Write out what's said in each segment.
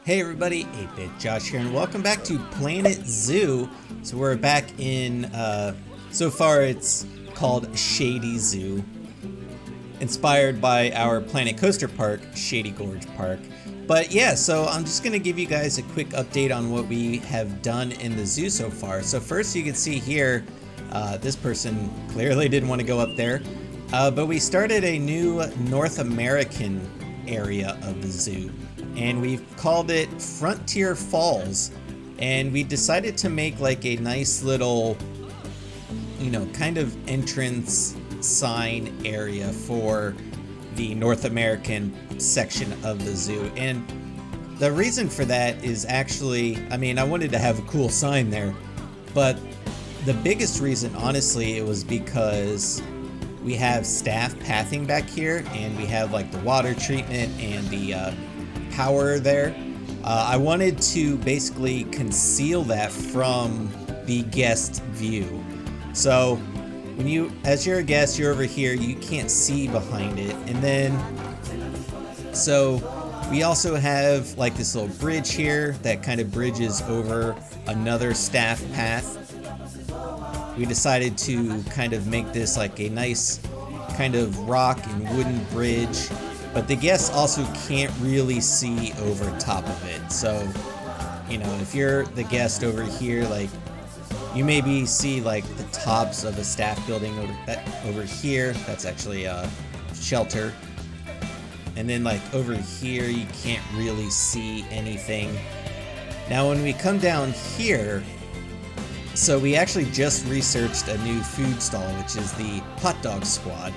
Hey everybody, 8-Bit Josh here, and welcome back to Planet Zoo. So we're back in, so far it's called Shady Zoo, inspired by our Planet Coaster Park, Shady Gorge Park. But yeah, so I'm just going to give you guys a quick update on what we have done in the zoo so far. So first you can see here, this person clearly didn't want to go up there, but we started a new North American area of the zoo. And we've called it Frontier Falls, and we decided to make like a nice little, kind of entrance sign area for the North American section of the zoo. And the reason for that is actually, I wanted to have a cool sign there, but the biggest reason, honestly, it was because we have staff pathing back here, and we have like the water treatment and the power there. I wanted to basically conceal that from the guest view. So when as you're a guest, you're over here, you can't see behind it. And then, so we also have like this little bridge here that kind of bridges over another staff path. We decided to kind of make this like a nice kind of rock and wooden bridge, but the guests also can't really see over top of it. So, if you're the guest over here, like you maybe see like the tops of a staff building over here. That's actually a shelter. And then like over here, you can't really see anything. Now, when we come down here, so we actually just researched a new food stall, which is the Hot Dog Squad.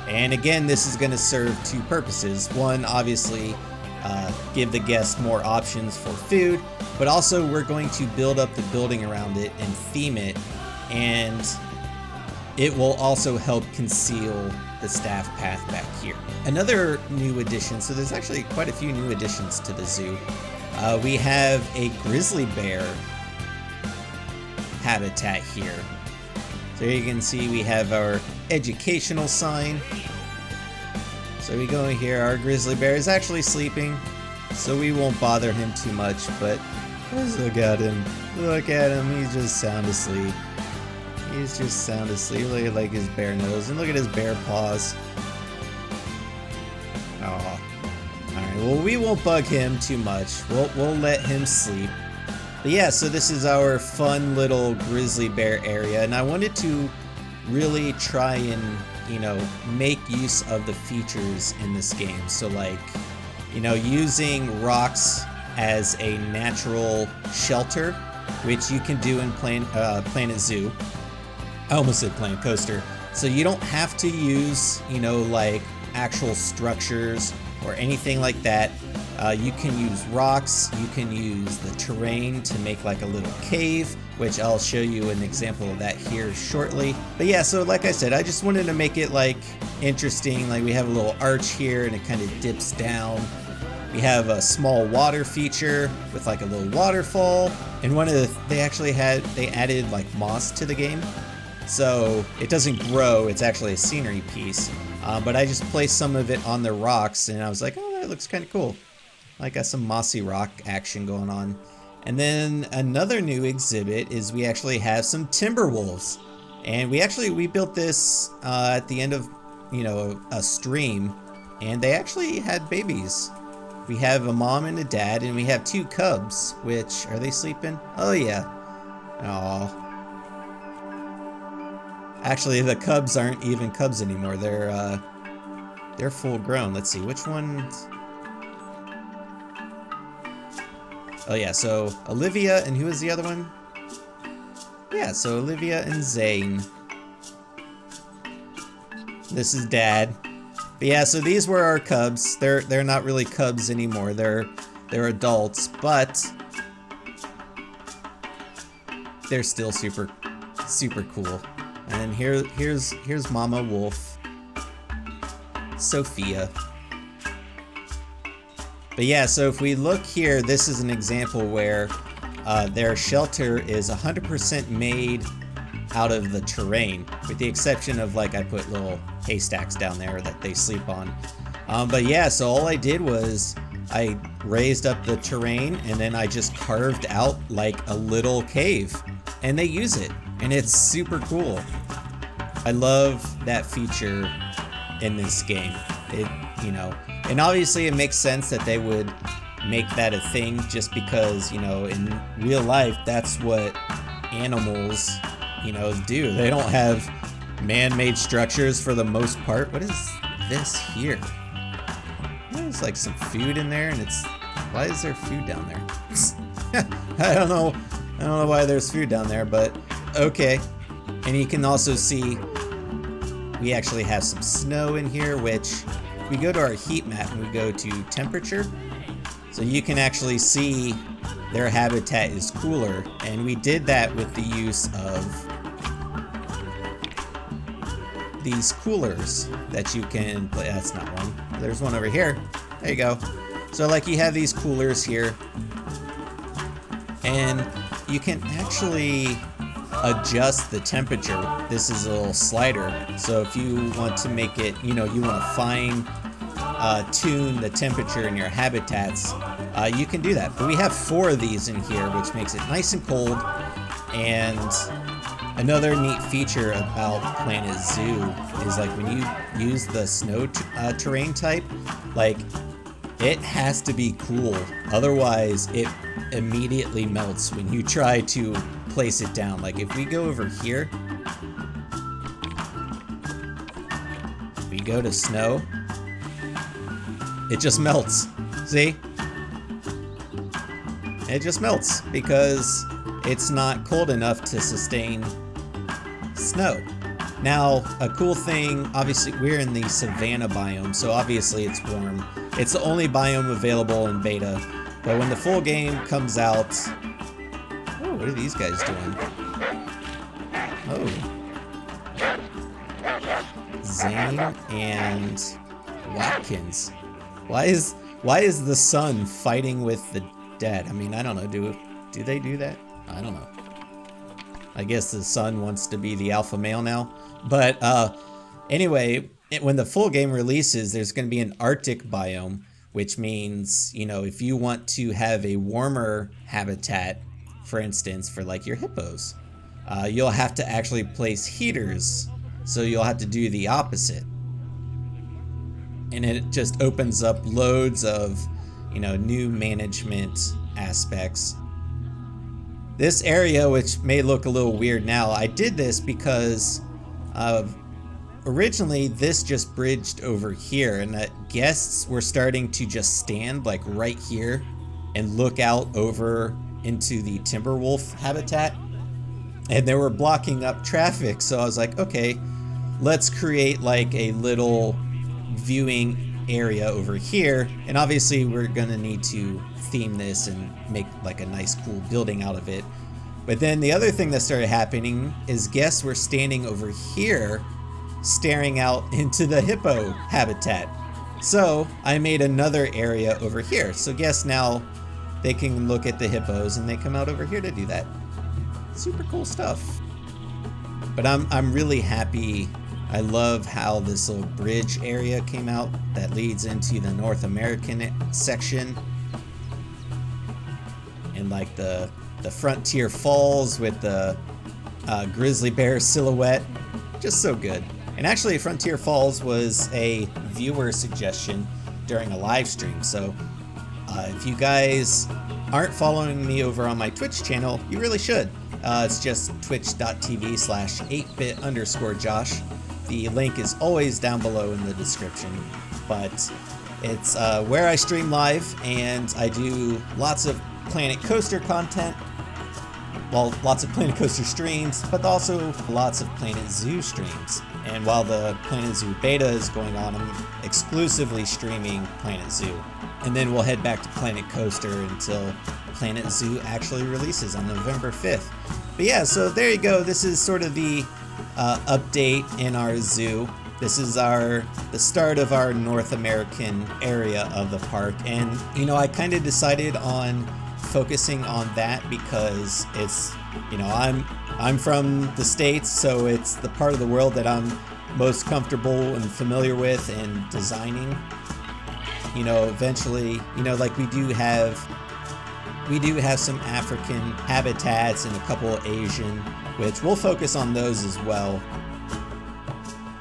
And again, this is going to serve two purposes. One, obviously, give the guests more options for food, but also we're going to build up the building around it and theme it, and it will also help conceal the staff path back here. Another new addition, so there's actually quite a few new additions to the zoo. We have a grizzly bear habitat here. So you can see we have our educational sign. So we go in here, our grizzly bear is actually sleeping, so we won't bother him too much, but just look at him. Look at him, he's just sound asleep. He's just sound asleep. Look at like his bare nose, and look at his bare paws. Oh. Alright, well we won't bug him too much. We'll let him sleep. But yeah, so this is our fun little grizzly bear area, and I wanted to really try and, make use of the features in this game. So like, using rocks as a natural shelter, which you can do in Planet Zoo. I almost said Planet Coaster. So you don't have to use, like actual structures or anything like that. You can use rocks, you can use the terrain to make like a little cave, which I'll show you an example of that here shortly. But yeah, so like I said, I just wanted to make it like interesting. Like we have a little arch here and it kind of dips down. We have a small water feature with like a little waterfall. And they added like moss to the game. So it doesn't grow, it's actually a scenery piece. But I just placed some of it on the rocks and I was like, oh, that looks kind of cool. I got some mossy rock action going on. And then another new exhibit is we actually have some timber wolves. And we built this at the end of, a stream. And they actually had babies. We have a mom and a dad, and we have two cubs, which, are they sleeping? Oh yeah. Aww. Actually, the cubs aren't even cubs anymore. They're full grown. Let's see, which ones? Oh yeah, so Olivia, and who was the other one? Yeah, so Olivia and Zane. This is Dad. But yeah, so these were our cubs. They're not really cubs anymore. They're adults, but they're still super cool. And here's Mama Wolf, Sophia. But yeah, so if we look here, this is an example where their shelter is 100% made out of the terrain, with the exception of like I put little haystacks down there that they sleep on. But yeah, so all I did was I raised up the terrain and then I just carved out like a little cave, and they use it, and it's super cool. I love that feature in this game. It, you know, and obviously it makes sense that they would make that a thing just because, you know, in real life, that's what animals, you know, do. They don't have man-made structures for the most part. What is this here? There's like some food in there, and it's, why is there food down there? I don't know why there's food down there, but okay. And you can also see we actually have some snow in here, which we go to our heat map and we go to temperature. So you can actually see their habitat is cooler, and we did that with the use of these coolers that you can play. That's not one. There's one over here. There you go. So like you have these coolers here, and you can actually adjust the temperature. This is a little slider. So if you want to make it, you know, you want to fine tune the temperature in your habitats, you can do that. But we have 4 of these in here, which makes it nice and cold. And another neat feature about Planet Zoo is like when you use the snow terrain type, like it has to be cool. Otherwise, it immediately melts when you try to place it down. Like if we go over here, we go to snow, it just melts. See? It just melts because it's not cold enough to sustain snow. Now, a cool thing, obviously we're in the savanna biome, so obviously it's warm. It's the only biome available in beta, but when the full game comes out, oh, what are these guys doing? Oh. Zane and Watkins. Why is the sun fighting with the dead? I mean, I don't know. Do they do that? I don't know. I guess the sun wants to be the alpha male now. But anyway, when the full game releases, there's going to be an Arctic biome, which means, you know, if you want to have a warmer habitat, for instance, for like your hippos, you'll have to actually place heaters. So you'll have to do the opposite. And it just opens up loads of, you know, new management aspects. This area, which may look a little weird now, I did this because originally this just bridged over here, and that guests were starting to just stand like right here and look out over into the Timberwolf habitat, and they were blocking up traffic. So I was like, okay, let's create like a little viewing area over here, and obviously we're gonna need to theme this and make like a nice cool building out of it. But then the other thing that started happening is guests were standing over here staring out into the hippo habitat. So I made another area over here, so guests now they can look at the hippos and they come out over here to do that. Super cool stuff. But I'm really happy. I love how this little bridge area came out that leads into the North American section. And like the Frontier Falls with the grizzly bear silhouette. Just so good. And actually Frontier Falls was a viewer suggestion during a live stream. So if you guys aren't following me over on my Twitch channel, you really should. It's just twitch.tv/8bit_Josh. The link is always down below in the description, but it's where I stream live, and I do lots of Planet Coaster content. Well, lots of Planet Coaster streams, but also lots of Planet Zoo streams. And while the Planet Zoo beta is going on, I'm exclusively streaming Planet Zoo. And then we'll head back to Planet Coaster until Planet Zoo actually releases on November 5th. But yeah, so there you go. This is sort of the update in our zoo. This is the start of our North American area of the park. And, you know, I kind of decided on focusing on that because it's, you know, I'm from the States, so it's the part of the world that I'm most comfortable and familiar with and designing. you know, eventually, you know, like we do have some African habitats and a couple Asian, which we'll focus on those as well.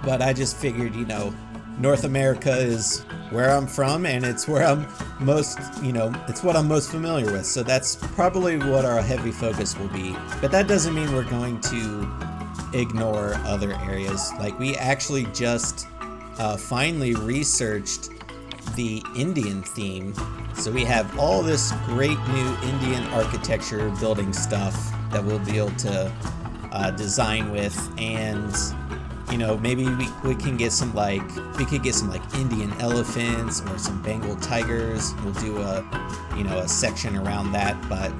But I just figured, you know, North America is where I'm from, and it's where I'm most, you know, it's what I'm most familiar with. So that's probably what our heavy focus will be. But that doesn't mean we're going to ignore other areas. Like, we actually just finally researched the Indian theme. So we have all this great new Indian architecture building stuff that we'll be able to design with, and you know, maybe we can get some like, Indian elephants or some Bengal tigers. We'll do a section around that. But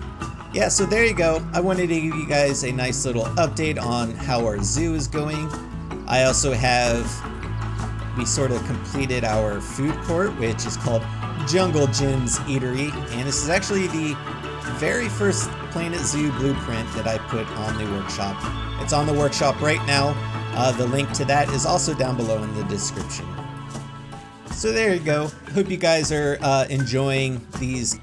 yeah, so there you go. I wanted to give you guys a nice little update on how our zoo is going. I also we sort of completed our food court, which is called Jungle Jim's Eatery, and this is actually the very first Planet Zoo blueprint that I put on the workshop. It's on the workshop right now. The link to that is also down below in the description. So there you go. Hope you guys are enjoying these,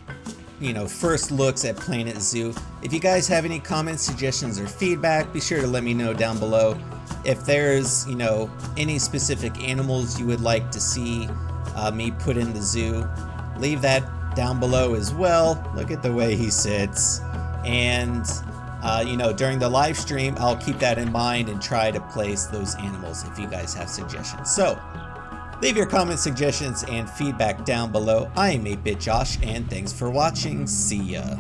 you know, first looks at Planet Zoo. If you guys have any comments, suggestions, or feedback, be sure to let me know down below. If there's, you know, any specific animals you would like to see me put in the zoo, leave that down below as well. Look at the way he sits. And you know, during the live stream, I'll keep that in mind and try to place those animals if you guys have suggestions. So leave your comments, suggestions, and feedback down below. I am 8-Bit Josh, and thanks for watching. See ya.